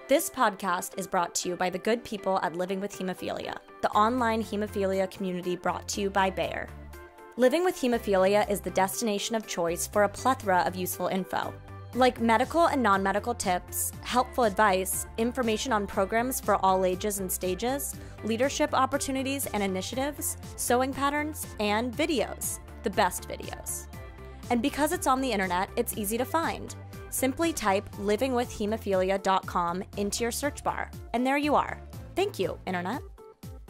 This podcast is brought to you by the good people at Living with Hemophilia, the online hemophilia community brought to you by Bayer. Living with Hemophilia is the destination of choice for a plethora of useful info, like medical and non-medical tips, helpful advice, information on programs for all ages and stages, leadership opportunities and initiatives, sewing patterns, and videos, the best videos. And because it's on the internet, it's easy to find. Simply type livingwithhemophilia.com into your search bar, and there you are. Thank you, Internet.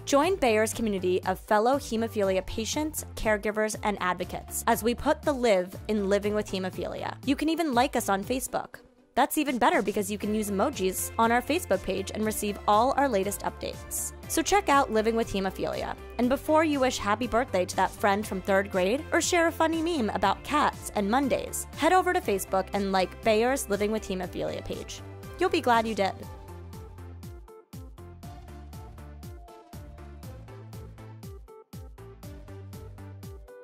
Join Bayer's community of fellow hemophilia patients, caregivers, and advocates as we put the live in Living with Hemophilia. You can even like us on Facebook. That's even better because you can use emojis on our Facebook page and receive all our latest updates. So check out Living with Hemophilia. And before you wish happy birthday to that friend from 3rd grade or share a funny meme about cats and Mondays, head over to Facebook and like Bayer's Living with Hemophilia page. You'll be glad you did.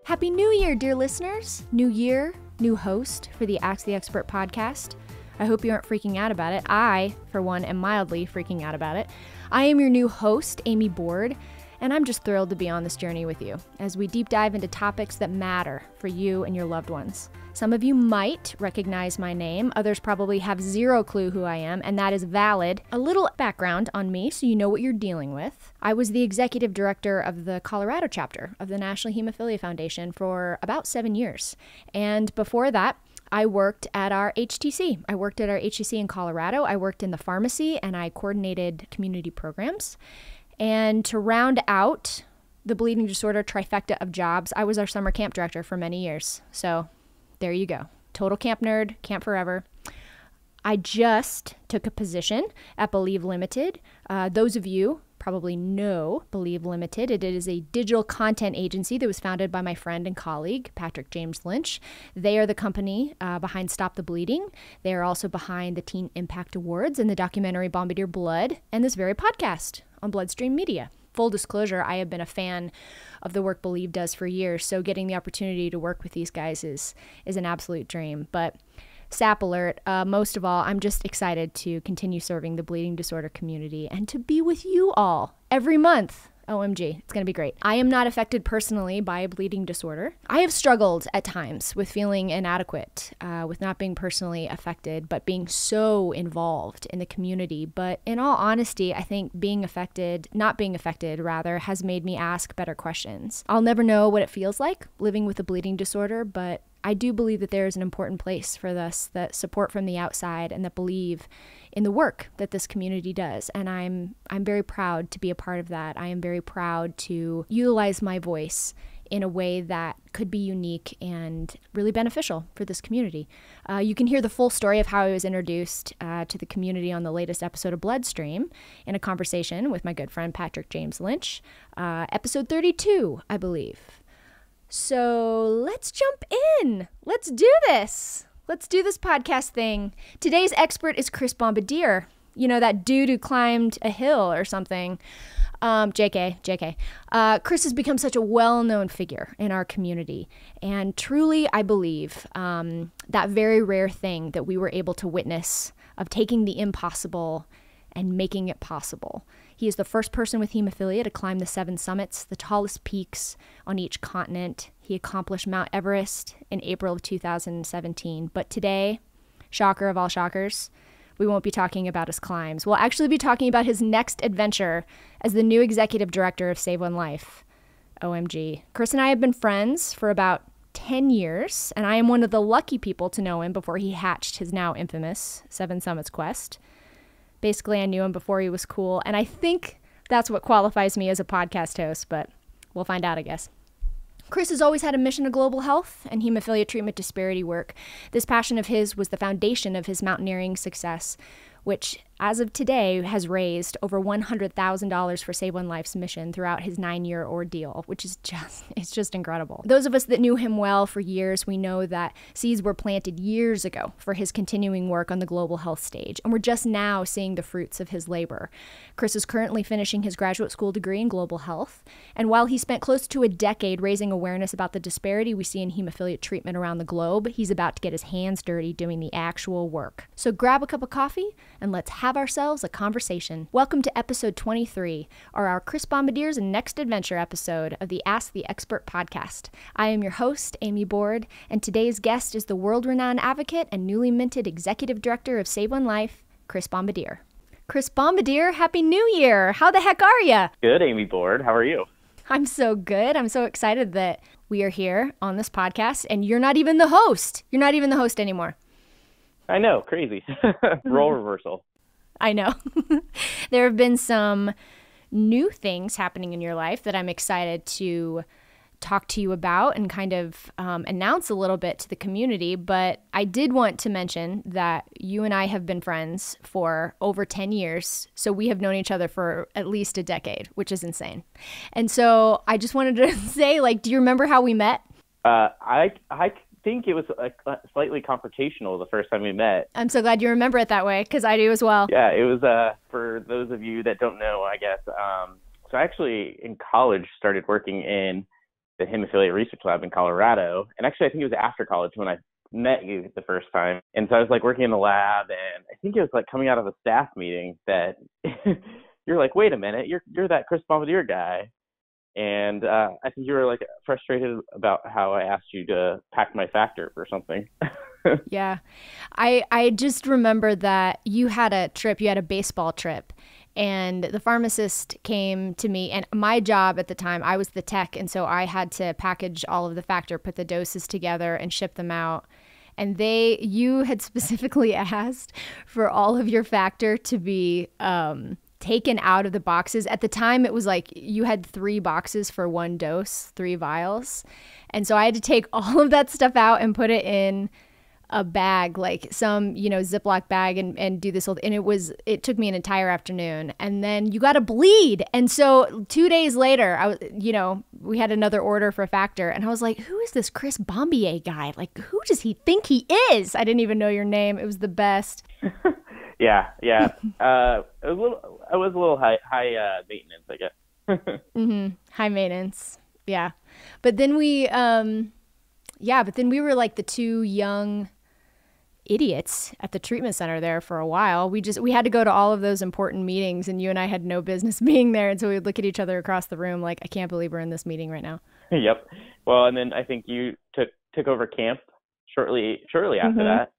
Happy New Year, dear listeners. New year, new host for the Ask the Expert podcast. I hope you aren't freaking out about it. I, for one, am mildly freaking out about it. I am your new host, Amy Board, and I'm just thrilled to be on this journey with you as we deep dive into topics that matter for you and your loved ones. Some of you might recognize my name. Others probably have zero clue who I am, and that is valid. A little background on me so you know what you're dealing with. I was the executive director of the Colorado chapter of the National Hemophilia Foundation for about 7 years. And before that, I worked at our HTC. I worked at our HTC in Colorado. I worked in the pharmacy and I coordinated community programs. And to round out the bleeding disorder trifecta of jobs, I was our summer camp director for many years. So there you go. Total camp nerd, camp forever. I just took a position at Believe Limited. Those of you probably know Believe Limited. It is a digital content agency that was founded by my friend and colleague, Patrick James Lynch. They are the company behind Stop the Bleeding. They are also behind the Teen Impact Awards and the documentary Bombardier Blood and this very podcast on Bloodstream Media. Full disclosure, I have been a fan of the work Believe does for years, so getting the opportunity to work with these guys is an absolute dream. But SAP alert, most of all, I'm just excited to continue serving the bleeding disorder community and to be with you all every month. OMG, it's going to be great. I am not affected personally by a bleeding disorder. I have struggled at times with feeling inadequate, with not being personally affected, but being so involved in the community. But in all honesty, I think not being affected rather, has made me ask better questions. I'll never know what it feels like living with a bleeding disorder, but I do believe that there is an important place for this, that support from the outside and that believe in the work that this community does. And I'm very proud to be a part of that. I am very proud to utilize my voice in a way that could be unique and really beneficial for this community. You can hear the full story of how I was introduced to the community on the latest episode of Bloodstream in a conversation with my good friend Patrick James Lynch, episode 32, I believe. So let's jump in. Let's do this. Let's do this podcast thing. Today's expert is Chris Bombardier. You know, that dude who climbed a hill or something. JK. Chris has become such a well-known figure in our community. And truly, I believe that very rare thing that we were able to witness of taking the impossible and making it possible. He is the first person with hemophilia to climb the 7 summits, the tallest peaks on each continent. He accomplished Mount Everest in April of 2017. But today, shocker of all shockers, we won't be talking about his climbs. We'll actually be talking about his next adventure as the new executive director of Save One Life. OMG. Chris and I have been friends for about 10 years, and I am one of the lucky people to know him before he hatched his now infamous 7 Summits quest. Basically, I knew him before he was cool, and I think that's what qualifies me as a podcast host, but we'll find out, I guess. Chris has always had a mission of global health and hemophilia treatment disparity work. This passion of his was the foundation of his mountaineering success, which, as of today, has raised over $100,000 for Save One Life's mission throughout his 9-year ordeal, which is just incredible. Those of us that knew him well for years, we know that seeds were planted years ago for his continuing work on the global health stage, and we're just now seeing the fruits of his labor. Chris is currently finishing his graduate school degree in global health, and while he spent close to a decade raising awareness about the disparity we see in hemophilia treatment around the globe, he's about to get his hands dirty doing the actual work. So grab a cup of coffee and let's have have ourselves a conversation. Welcome to episode 23, or our Chris Bombardier's next adventure episode of the Ask the Expert podcast. I am your host, Amy Board, and today's guest is the world-renowned advocate and newly minted executive director of Save One Life, Chris Bombardier. Chris Bombardier, Happy New Year! How the heck are you? Good, Amy Board. How are you? I'm so good. I'm so excited that we are here on this podcast, and you're not even the host. You're not even the host anymore. I know, crazy. Role reversal. I know. There have been some new things happening in your life that I'm excited to talk to you about and kind of announce a little bit to the community. But I did want to mention that you and I have been friends for over 10 years. So we have known each other for at least a decade, which is insane. And so I just wanted to say, do you remember how we met? I think it was slightly confrontational the first time we met. I'm so glad you remember it that way, because I do as well. Yeah, it was, for those of you that don't know, I guess. So I actually, in college, started working in the Hemophilia Research Lab in Colorado. And actually, I think it was after college when I met you the first time. And so I was working in the lab, and I think it was coming out of a staff meeting that you're like, wait a minute, you're that Chris Bombardier guy. And I think you were frustrated about how I asked you to pack my factor for something. Yeah. I just remember that you had a baseball trip, and the pharmacist came to me, and my job at the time, I was the tech. And so I had to package all of the factor, put the doses together and ship them out. And you had specifically asked for all of your factor to be, taken out of the boxes. At the time, it was you had 3 boxes for 1 dose, 3 vials. And so I had to take all of that stuff out and put it in a bag, some, Ziploc bag, and do this whole, and it took me an entire afternoon. And then you got to bleed. And so 2 days later, we had another order for factor, and I was like, who is this Chris Bombardier guy? Who does he think he is? I didn't even know your name. It was the best. Yeah. I was a little high maintenance, I guess. Mm-hmm. High maintenance. Yeah. But then we were the 2 young idiots at the treatment center there for a while. We had to go to all of those important meetings, and you and I had no business being there. And so we would look at each other across the room I can't believe we're in this meeting right now. Yep. Well, and then I think you took over camp shortly after that.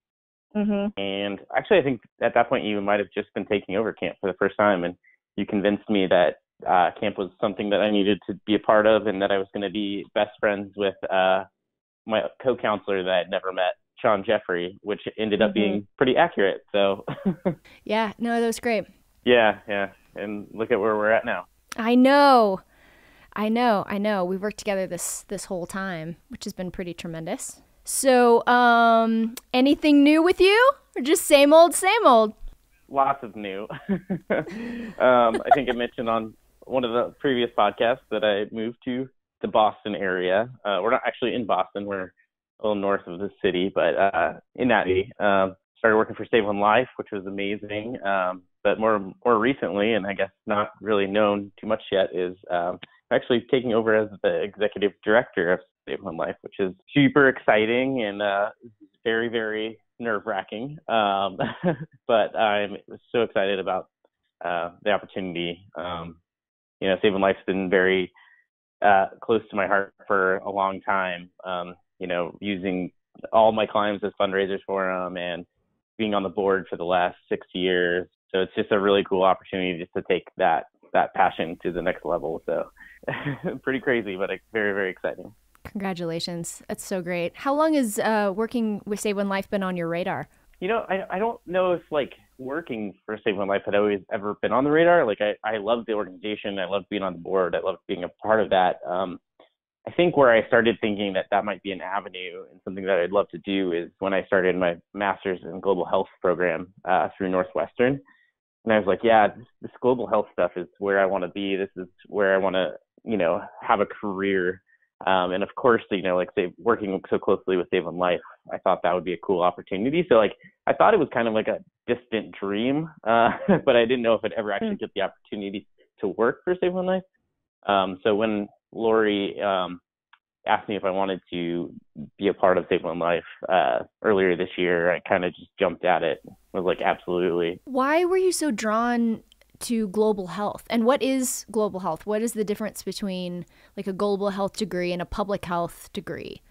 Mm-hmm. And actually, I think at that point you might have just been taking over camp for the first time, and you convinced me that camp was something that I needed to be a part of, and that I was going to be best friends with my co-counselor that I'd never met, Sean Jeffrey, which ended up being pretty accurate. So yeah, no, that was great. Yeah. And look at where we're at now. I know. We worked together this whole time, which has been pretty tremendous. So, anything new with you, or just same old? Lots of new. I think I mentioned on one of the previous podcasts that I moved to the Boston area. We're not actually in Boston. We're a little north of the city, but in that city. Started working for Save One Life, which was amazing. But more recently, and I guess not really known too much yet, is actually taking over as the executive director of Save One Life, which is super exciting and very, very nerve-wracking. But I'm so excited about the opportunity. Save One Life's been very close to my heart for a long time. Using all my clients as fundraisers for them, and being on the board for the last 6 years. So it's just a really cool opportunity just to take that passion to the next level. So pretty crazy, but very, very exciting. Congratulations. That's so great. How long has working with Save One Life been on your radar? I don't know if working for Save One Life had always ever been on the radar. I love the organization. I love being on the board. I love being a part of that. I think where I started thinking that might be an avenue and something that I'd love to do is when I started my master's in global health program through Northwestern. And I was like, yeah, this global health stuff is where I want to be. This is where I want to, have a career. And of course, working so closely with Save One Life, I thought that would be a cool opportunity. So I thought it was kind of a distant dream, but I didn't know if I'd ever actually get the opportunity to work for Save One Life. So when Laurie asked me if I wanted to be a part of Save One Life earlier this year, I kind of just jumped at it. I was like, absolutely. Why were you so drawn to global health? And what is global health? What is the difference between like a global health degree and a public health degree?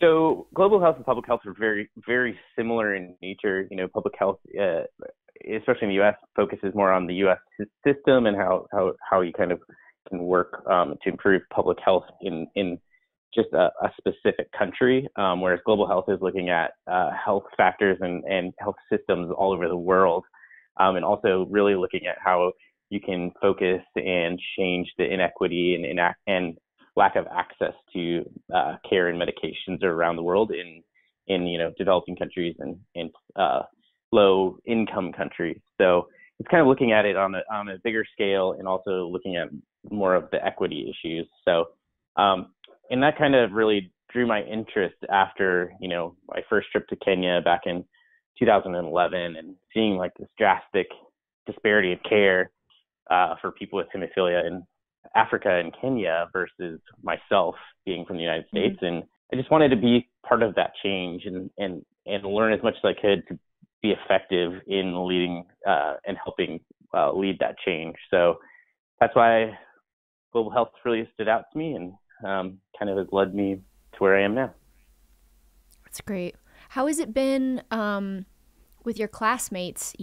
So global health and public health are very, very similar in nature. Public health, especially in the U.S., focuses more on the U.S. system and how you kind of can work to improve public health in just a specific country, whereas global health is looking at health factors and health systems all over the world, and also really looking at how you can focus and change the inequity and lack of access to care and medications around the world in developing countries and low income countries. So it's kind of looking at it on a bigger scale and also looking at more of the equity issues. So and that kind of really drew my interest after my first trip to Kenya back in 2011 and seeing like this drastic disparity of care for people with hemophilia in Africa and Kenya versus myself being from the United States. And I just wanted to be part of that change and learn as much as I could to be effective in leading and helping lead that change. So that's why global health really stood out to me and kind of has led me to where I am now. That's great. How has it been with your classmates,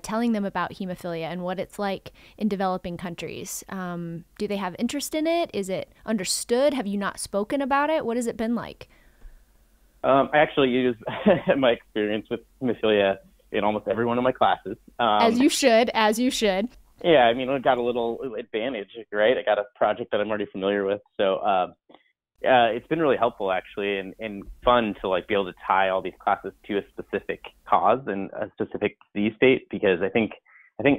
telling them about hemophilia and what it's like in developing countries? Do they have interest in it? Is it understood? Have you not spoken about it? What has it been like? I actually use my experience with hemophilia in almost every one of my classes. As you should. Yeah, I mean, I got a little advantage, right? I got a project that I'm already familiar with. So it's been really helpful, actually, and fun to like be able to tie all these classes to a specific cause and a specific disease state, because I think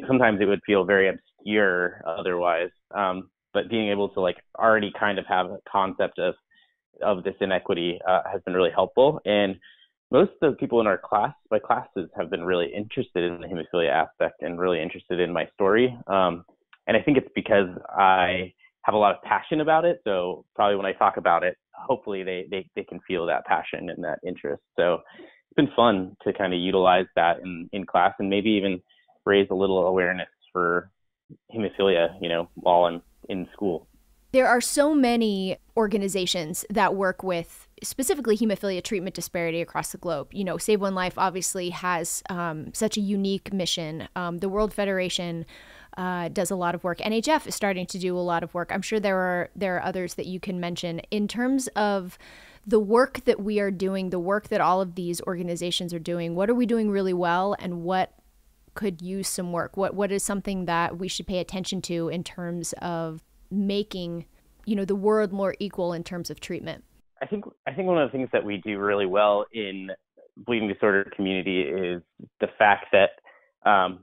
sometimes it would feel very obscure otherwise. But being able to like already kind of have a concept of this inequity has been really helpful. And most of the people in my classes have been really interested in the hemophilia aspect and really interested in my story. And I think it's because I have a lot of passion about it. So probably when I talk about it, hopefully they can feel that passion and that interest. So it's been fun to kind of utilize that in class and maybe even raise a little awareness for hemophilia, while I'm in school. There are so many organizations that work with specifically hemophilia treatment disparity across the globe. Save One Life obviously has such a unique mission. The World Federation does a lot of work. NHF is starting to do a lot of work. I'm sure there are others that you can mention. In terms of the work that we are doing, the work that all of these organizations are doing, what are we doing really well and what could use some work? What is something that we should pay attention to in terms of making, the world more equal in terms of treatment? I think one of the things that we do really well in bleeding disorder community is the fact that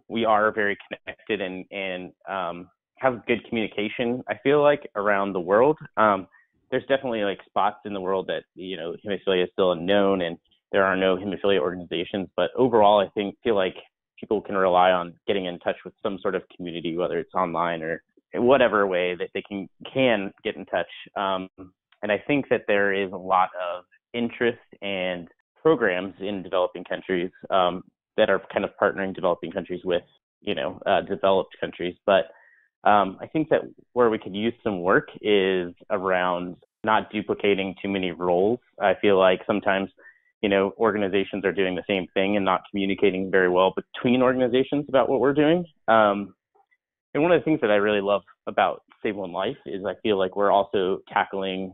we are very connected and have good communication, I feel like, around the world. There's definitely like spots in the world that, hemophilia is still unknown and there are no hemophilia organizations. But overall, I feel like people can rely on getting in touch with some sort of community, whether it's online or in whatever way that they can get in touch. And I think that there is a lot of interest and programs in developing countries that are kind of partnering developing countries with, developed countries. But I think that where we could use some work is around not duplicating too many roles. I feel like sometimes, organizations are doing the same thing and not communicating very well between organizations about what we're doing. And one of the things that I really love about Save One Life is I feel like we're also tackling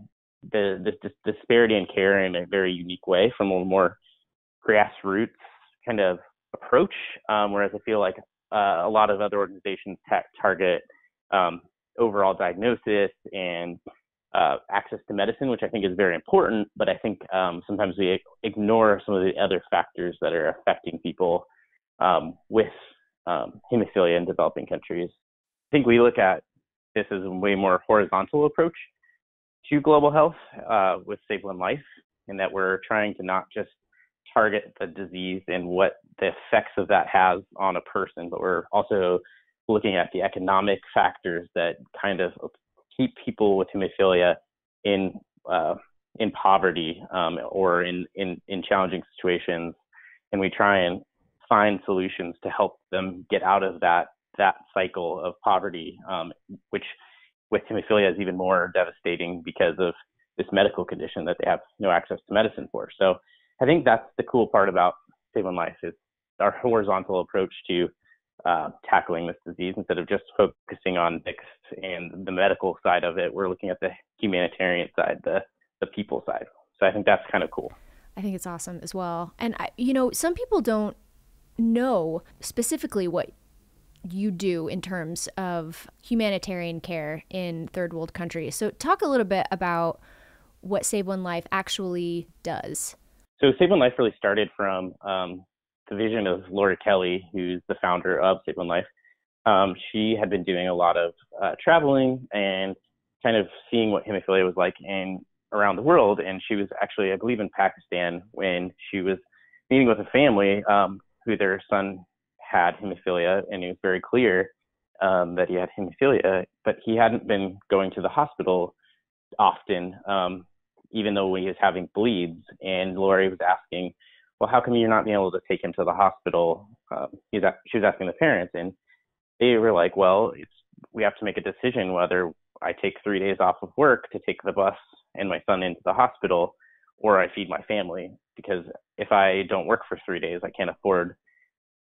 this disparity in care in a very unique way from a more grassroots kind of approach, whereas I feel like a lot of other organizations target overall diagnosis and access to medicine, which I think is very important, but I think sometimes we ignore some of the other factors that are affecting people with hemophilia in developing countries. I think we look at this as a way more horizontal approach to global health with Save One Life, in that we're trying to not just target the disease and what the effects of that has on a person, but we're also looking at the economic factors that kind of keep people with hemophilia in in poverty or in challenging situations, and we try and find solutions to help them get out of that cycle of poverty, which with hemophilia is even more devastating because of this medical condition that they have no access to medicine for. So I think that's the cool part about Save One Life, is our horizontal approach to tackling this disease. Instead of just focusing on NICS and the medical side of it, we're looking at the humanitarian side, the people side. So I think that's kind of cool. I think it's awesome as well. And, some people don't know specifically what you do in terms of humanitarian care in third world countries. So talk a little bit about what Save One Life actually does. So Save One Life really started from the vision of Laurie Kelley, who's the founder of Save One Life. She had been doing a lot of traveling and kind of seeing what hemophilia was like around the world. And she was actually, I believe, in Pakistan when she was meeting with a family who their son had hemophilia, and it was very clear that he had hemophilia, but he hadn't been going to the hospital often, even though he was having bleeds. And Laurie was asking, well, how come you're not being able to take him to the hospital? She was asking the parents, and they were like, well, we have to make a decision whether I take 3 days off of work to take the bus and my son into the hospital, or I feed my family, because if I don't work for 3 days, I can't afford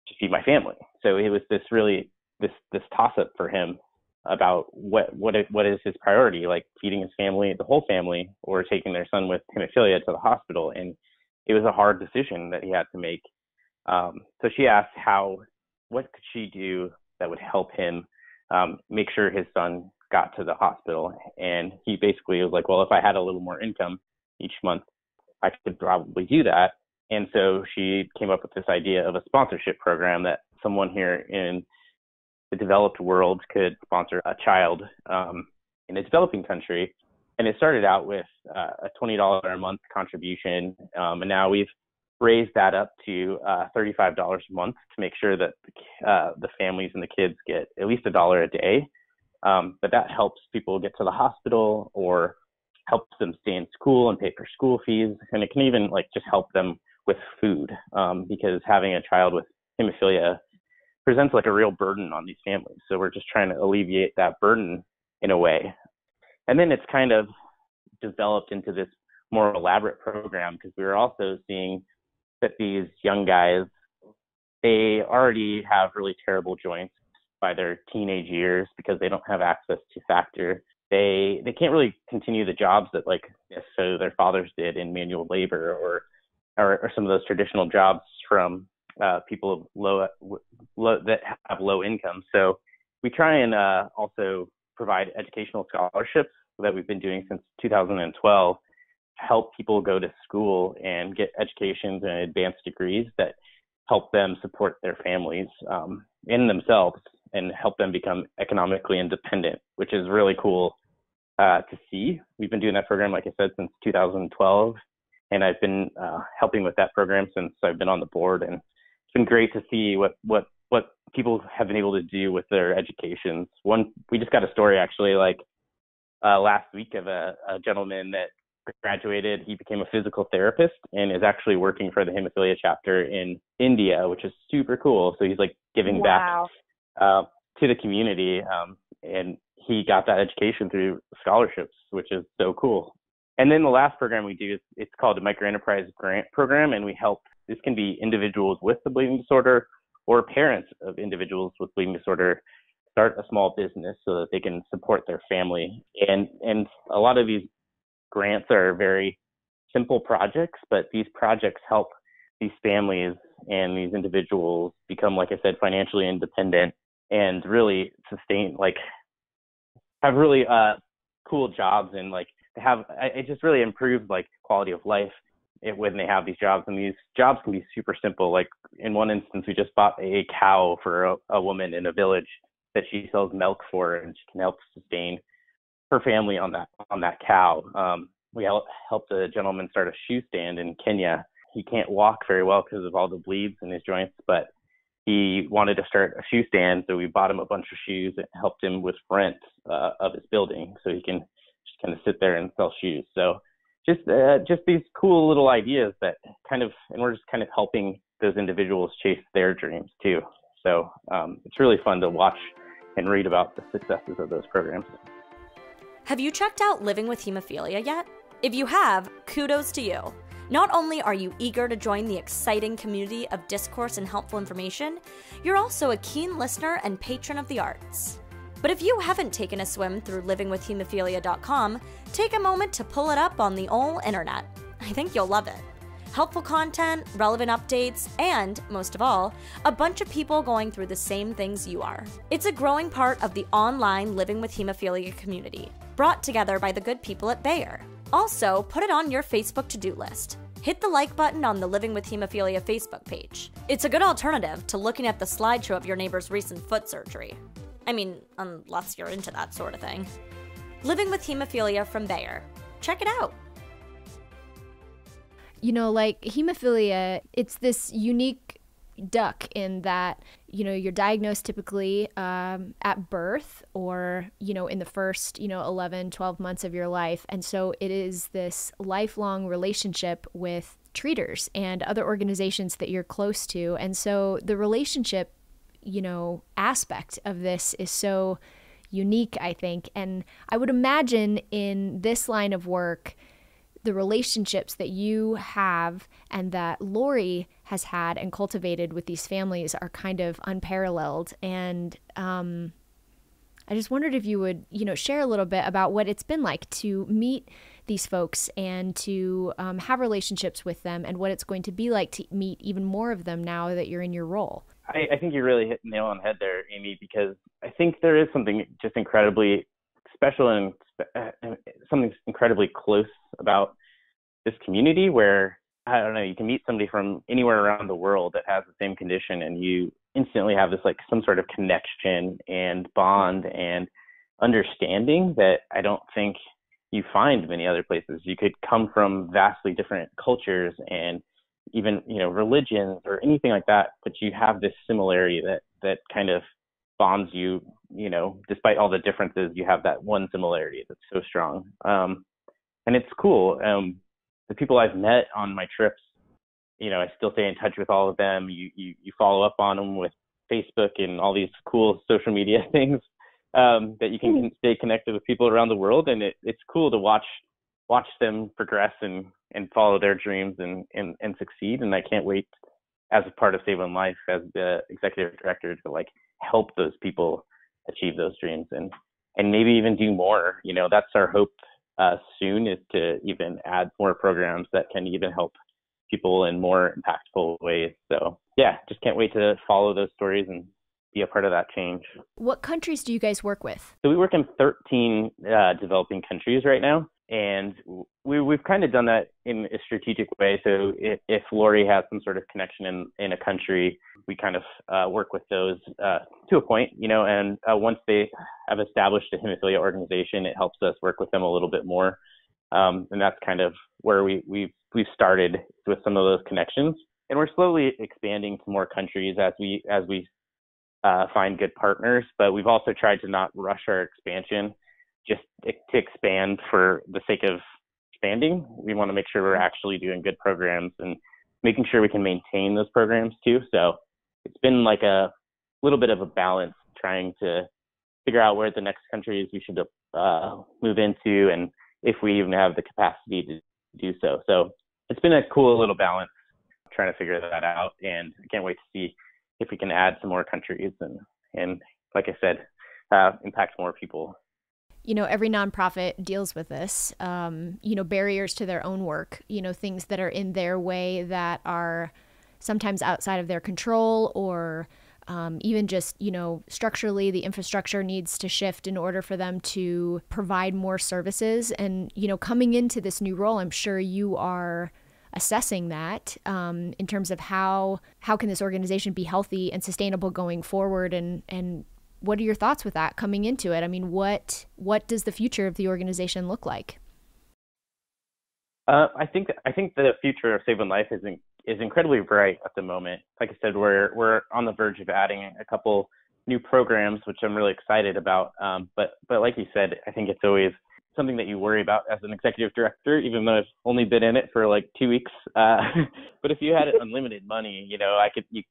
to feed my family. So it was this toss up for him about what is his priority, like feeding his family, the whole family, or taking their son with hemophilia to the hospital. And it was a hard decision that he had to make. So she asked what could she do that would help him make sure his son got to the hospital. And he basically was like, well, if I had a little more income each month, I could probably do that. And so she came up with this idea of a sponsorship program that someone here in the developed world could sponsor a child in a developing country. And it started out with a $20 a month contribution. And now we've raised that up to $35 a month to make sure that the families and the kids get at least $1 a day. But that helps people get to the hospital or helps them stay in school and pay for school fees. And it can even just help them with food, because having a child with hemophilia presents a real burden on these families. So we're just trying to alleviate that burden in a way. And then it's kind of developed into this more elaborate program, because we were also seeing that these young guys, they already have really terrible joints by their teenage years because they don't have access to factor. They can't really continue the jobs that so their fathers did in manual labor or some of those traditional jobs from people that have low income. So we try and also provide educational scholarships that we've been doing since 2012, help people go to school and get educations and advanced degrees that help them support their families in themselves and help them become economically independent, which is really cool to see. We've been doing that program, like I said, since 2012, and I've been helping with that program since I've been on the board, and it's been great to see what people have been able to do with their educations. We just got a story actually last week of a gentleman that graduated. He became a physical therapist and is actually working for the hemophilia chapter in India, which is super cool. So he's giving back to the community, and he got that education through scholarships, which is so cool. And then the last program we do it's called the Micro Enterprise Grant Program, and we help. This can be individuals with the bleeding disorder or parents of individuals with bleeding disorder start a small business so that they can support their family. And a lot of these grants are very simple projects, but these projects help these families and these individuals become, like I said, financially independent and really sustain, have really cool jobs, and it just really improves quality of life when they have these jobs. And these jobs can be super simple. In one instance, we just bought a cow for a woman in a village that she sells milk for, and she can help sustain her family on that cow. We helped a gentleman start a shoe stand in Kenya. He can't walk very well because of all the bleeds in his joints, but he wanted to start a shoe stand, so we bought him a bunch of shoes and helped him with rent of his building so he can just kind of sit there and sell shoes. So just these cool little ideas that and we're just kind of helping those individuals chase their dreams too. So it's really fun to watch and read about the successes of those programs. Have you checked out Living with Hemophilia yet? If you have, kudos to you. Not only are you eager to join the exciting community of discourse and helpful information, you're also a keen listener and patron of the arts. But if you haven't taken a swim through livingwithhemophilia.com, take a moment to pull it up on the ol' internet. I think you'll love it. Helpful content, relevant updates, and, most of all, a bunch of people going through the same things you are. It's a growing part of the online Living with Hemophilia community, brought together by the good people at Bayer. Also, put it on your Facebook to-do list. Hit the like button on the Living with Hemophilia Facebook page. It's a good alternative to looking at the slideshow of your neighbor's recent foot surgery. I mean, unless you're into that sort of thing. Living with Hemophilia from Bayer. Check it out. You know, like hemophilia, it's this unique duck in that, you know, you're diagnosed typically at birth or, you know, in the first, 11, 12 months of your life. And so it is this lifelong relationship with treaters and other organizations that you're close to. And so the relationship, aspect of this is so unique, I think. And I would imagine in this line of work, the relationships that you have and that Laurie has had and cultivated with these families are kind of unparalleled. And I just wondered if you would, share a little bit about what it's been like to meet these folks and to have relationships with them and what it's going to be like to meet even more of them now that you're in your role. I think you really hit the nail on the head there, Amy, because I think there is something just incredibly special and something incredibly close about this community where, I don't know, you can meet somebody from anywhere around the world that has the same condition and you instantly have this like some sort of connection and bond and understanding that I don't think you find many other places. You could come from vastly different cultures and even, religions or anything like that, but you have this similarity that kind of bonds you, despite all the differences, you have that one similarity that's so strong. And it's cool. The people I've met on my trips, I still stay in touch with all of them. You follow up on them with Facebook and all these cool social media things that you can stay connected with people around the world. And it's cool to watch them progress and follow their dreams and succeed. And I can't wait as a part of Save One Life, as the executive director, to like help those people achieve those dreams and maybe even do more. That's our hope soon, is to even add more programs that can even help people in more impactful ways. So yeah, just can't wait to follow those stories and be a part of that change. What countries do you guys work with? So we work in 13 developing countries right now. And we've kind of done that in a strategic way. So if Laurie has some sort of connection in a country, we kind of work with those to a point, and once they have established a hemophilia organization, it helps us work with them a little bit more. And that's kind of where we've started with some of those connections. And we're slowly expanding to more countries as we find good partners. But we've also tried to not rush our expansion just to expand for the sake of expanding. We want to make sure we're actually doing good programs and making sure we can maintain those programs too. So it's been like a little bit of a balance, trying to figure out where the next countries we should move into and if we even have the capacity to do so. So it's been a cool little balance trying to figure that out. And I can't wait to see if we can add some more countries and like I said, impact more people. Every nonprofit deals with this, barriers to their own work, things that are in their way that are sometimes outside of their control, or even just, structurally the infrastructure needs to shift in order for them to provide more services. And, coming into this new role, I'm sure you are assessing that in terms of how can this organization be healthy and sustainable going forward, and what are your thoughts with that coming into it? I mean, what does the future of the organization look like? I think the future of Save One Life is incredibly bright at the moment. Like I said, we're on the verge of adding a couple new programs, which I'm really excited about. But like you said, I think it's always something that you worry about as an executive director, even though I've only been in it for like 2 weeks. But if you had unlimited money,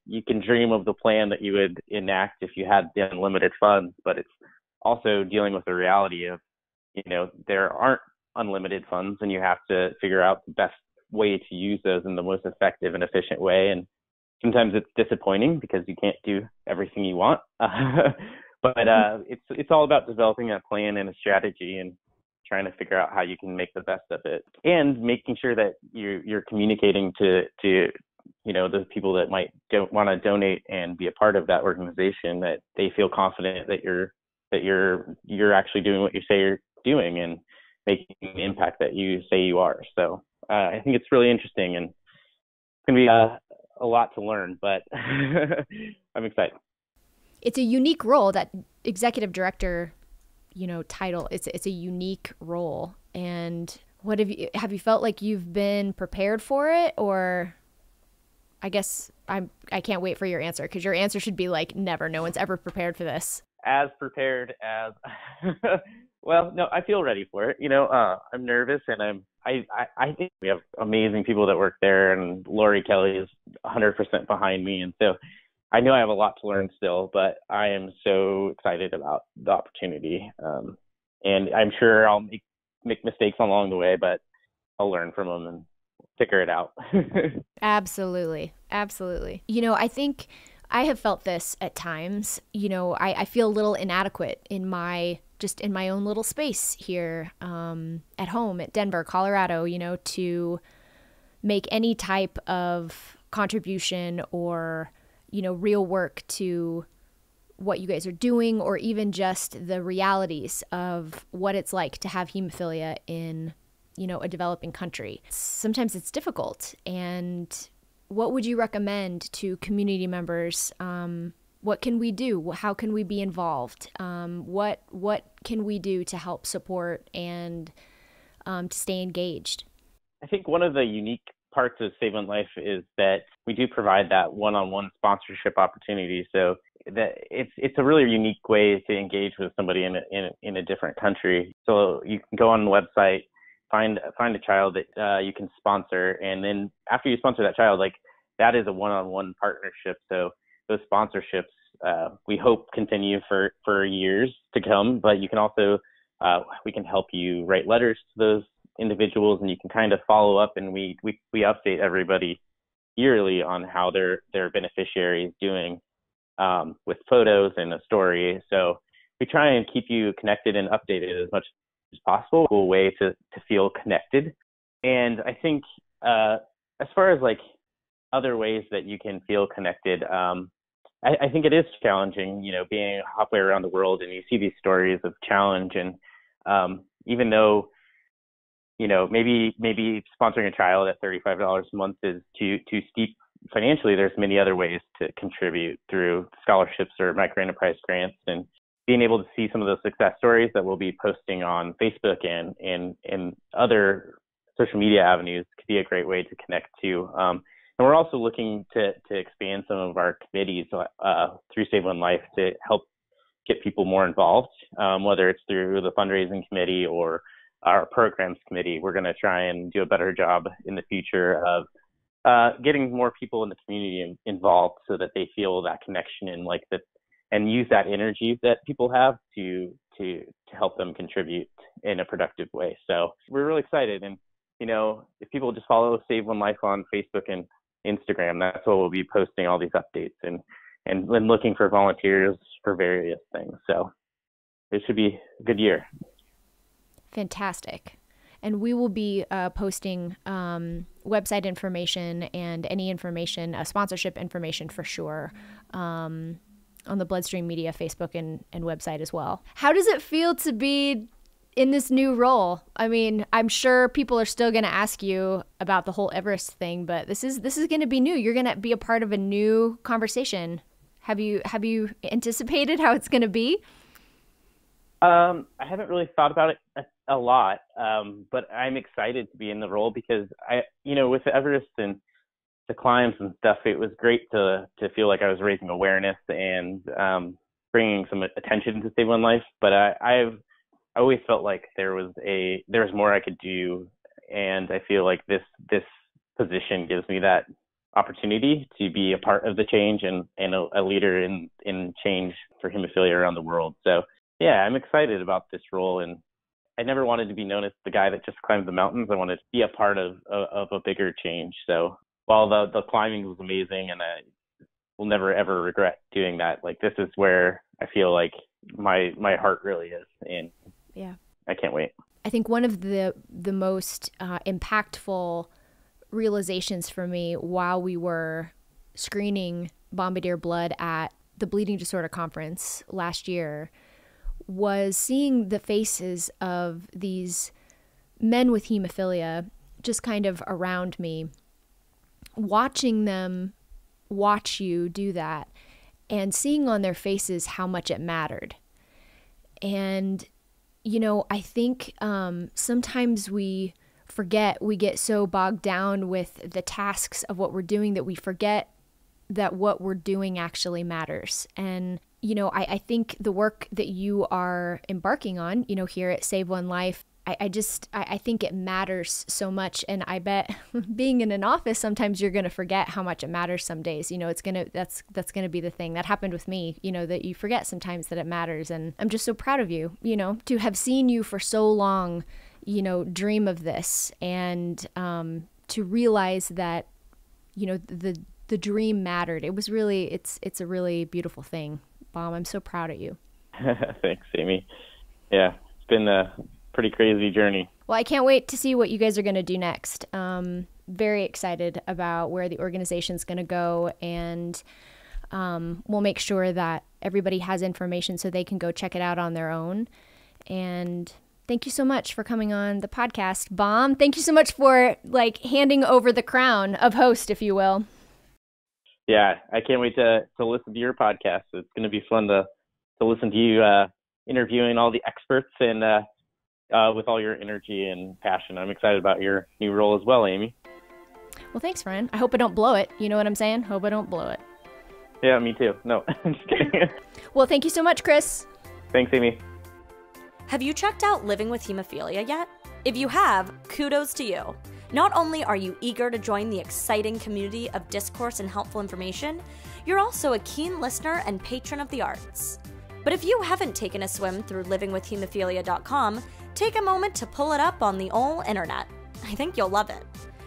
you can dream of the plan that you would enact if you had the unlimited funds. But it's also dealing with the reality of, there aren't unlimited funds, and you have to figure out the best way to use those in the most effective and efficient way. And sometimes it's disappointing because you can't do everything you want. But it's all about developing a plan and a strategy and trying to figure out how you can make the best of it, and making sure that you're communicating to those people that might don't want to donate and be a part of that organization, that they feel confident that you're actually doing what you say you're doing and making the impact that you say you are. So I think it's really interesting, and it's going to be a lot to learn, but I'm excited. It's a unique role, that executive director, title. It's a unique role. And what have you felt like you've been prepared for it? Or I guess I can't wait for your answer, because your answer should be like, never. No one's ever prepared for this. As prepared as well, no, I feel ready for it. I'm nervous, and I think we have amazing people that work there, and Laurie Kelley is 100% behind me. And so I know I have a lot to learn still, but I am so excited about the opportunity. And I'm sure I'll make mistakes along the way, but I'll learn from them and figure it out. Absolutely. Absolutely. I think I have felt this at times. I feel a little inadequate in my own little space here at home at Denver, Colorado, to make any type of contribution or, real work to what you guys are doing, or even just the realities of what it's like to have hemophilia in, a developing country. Sometimes it's difficult. And what would you recommend to community members? What can we do? How can we be involved? What can we do to help support and to stay engaged? I think one of the unique parts of Save One Life is that we do provide that one-on-one sponsorship opportunity. So that it's a really unique way to engage with somebody in a different country. So you can go on the website, find a child that you can sponsor, and then after you sponsor that child, like, that is a one-on-one partnership. So those sponsorships, we hope, continue for years to come, but you can also, we can help you write letters to those individuals, and you can kind of follow up, and we update everybody yearly on how their beneficiary is doing, with photos and a story. So we try and keep you connected and updated as much as possible, a cool way to feel connected. And I think as far as like other ways that you can feel connected, I think it is challenging, being halfway around the world, and you see these stories of challenge. And even though, maybe sponsoring a child at $35 a month is too steep financially, there's many other ways to contribute through scholarships or microenterprise grants. And being able to see some of those success stories that we'll be posting on Facebook and other social media avenues could be a great way to connect to. And we're also looking to expand some of our committees through Save One Life to help get people more involved, whether it's through the fundraising committee or our programs committee. We're going to try and do a better job in the future of getting more people in the community involved, so that they feel that connection and use that energy that people have to help them contribute in a productive way. So we're really excited. And, if people just follow Save One Life on Facebook and Instagram, that's where we'll be posting all these updates and looking for volunteers for various things. So it should be a good year. Fantastic. And we will be posting website information and any information, sponsorship information for sure, on the Bloodstream Media Facebook and website as well. How does it feel to be in this new role? I mean, I'm sure people are still going to ask you about the whole Everest thing, but this is going to be new. You're going to be a part of a new conversation. Have you anticipated how it's going to be? I haven't really thought about it a lot, but I'm excited to be in the role because with the Everest and the climbs and stuff, it was great to feel like I was raising awareness and bringing some attention to Save One Life. But I've I always felt like there was more I could do, and I feel like this position gives me that opportunity to be a part of the change and a leader in change for hemophilia around the world. So yeah, I'm excited about this role, and I never wanted to be known as the guy that just climbs the mountains. I wanted to be a part of a bigger change. So while the climbing was amazing, and I will never ever regret doing that, like this is where I feel like my heart really is, and yeah, I can't wait. I think one of the most impactful realizations for me while we were screening Bombardier blood at the Bleeding Disorder Conference last year was seeing the faces of these men with hemophilia just kind of around me, watching them watch you do that and seeing on their faces how much it mattered. And, you know, I think sometimes we forget, we get so bogged down with the tasks of what we're doing that we forget that what we're doing actually matters. And, you know, I think the work that you are embarking on, you know, here at Save One Life, I think it matters so much. And I bet being in an office, sometimes you're going to forget how much it matters some days. You know, that's going to be the thing that happened with me, you know, that you forget sometimes that it matters. And I'm just so proud of you, you know, to have seen you for so long, you know, dream of this, and to realize that, you know, the dream mattered. It was really, it's a really beautiful thing. Bom, I'm so proud of you. Thanks, Amy. Yeah, it's been a pretty crazy journey. Well, I can't wait to see what you guys are going to do next. Very excited about where the organization's going to go, and we'll make sure that everybody has information so they can go check it out on their own. And thank you so much for coming on the podcast, Bom. Thank you so much for handing over the crown of host, if you will. Yeah, I can't wait to listen to your podcast. It's going to be fun to listen to you interviewing all the experts, and with all your energy and passion. I'm excited about your new role as well, Amy. Well, thanks, friend. I hope I don't blow it. You know what I'm saying? Hope I don't blow it. Yeah, me too. No, I'm just kidding. Well, thank you so much, Chris. Thanks, Amy. Have you checked out Living with Hemophilia yet? If you have, kudos to you. Not only are you eager to join the exciting community of discourse and helpful information, you're also a keen listener and patron of the arts. But if you haven't taken a swim through livingwithhemophilia.com, take a moment to pull it up on the ol' internet. I think you'll love it.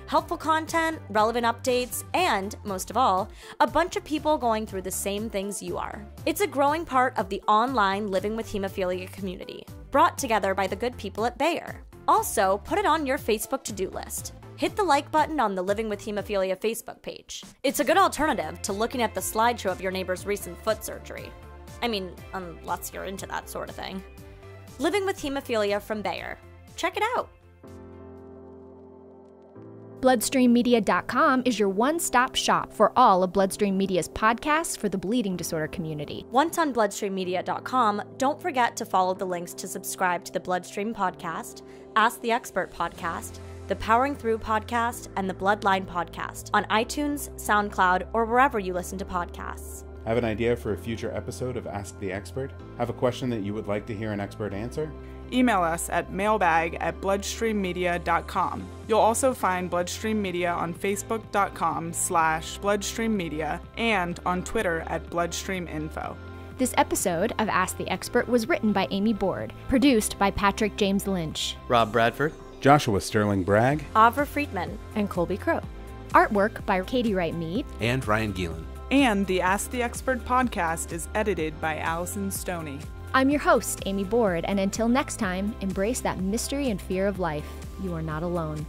Helpful content, relevant updates, and, most of all, a bunch of people going through the same things you are. It's a growing part of the online Living with Hemophilia community, brought together by the good people at Bayer. Also, put it on your Facebook to-do list. Hit the like button on the Living with Hemophilia Facebook page. It's a good alternative to looking at the slideshow of your neighbor's recent foot surgery. I mean, unless you're into that sort of thing. Living with Hemophilia from Bayer. Check it out. BloodstreamMedia.com is your one-stop shop for all of Bloodstream Media's podcasts for the bleeding disorder community. Once on BloodstreamMedia.com, don't forget to follow the links to subscribe to the Bloodstream podcast, Ask the Expert podcast, the Powering Through podcast, and the Bloodline podcast on iTunes, SoundCloud, or wherever you listen to podcasts. Have an idea for a future episode of Ask the Expert? Have a question that you would like to hear an expert answer? Email us at mailbag@bloodstreammedia.com. You'll also find Bloodstream Media on facebook.com/bloodstreammedia and on Twitter @bloodstreaminfo. This episode of Ask the Expert was written by Amy Board, produced by Patrick James Lynch, Rob Bradford, Joshua Sterling Bragg, Avra Friedman, and Colby Crow. Artwork by Katie Wright Mead and Ryan Geelan. And the Ask the Expert podcast is edited by Allison Stoney. I'm your host, Amy Board, and until next time, embrace that mystery and fear of life. You are not alone.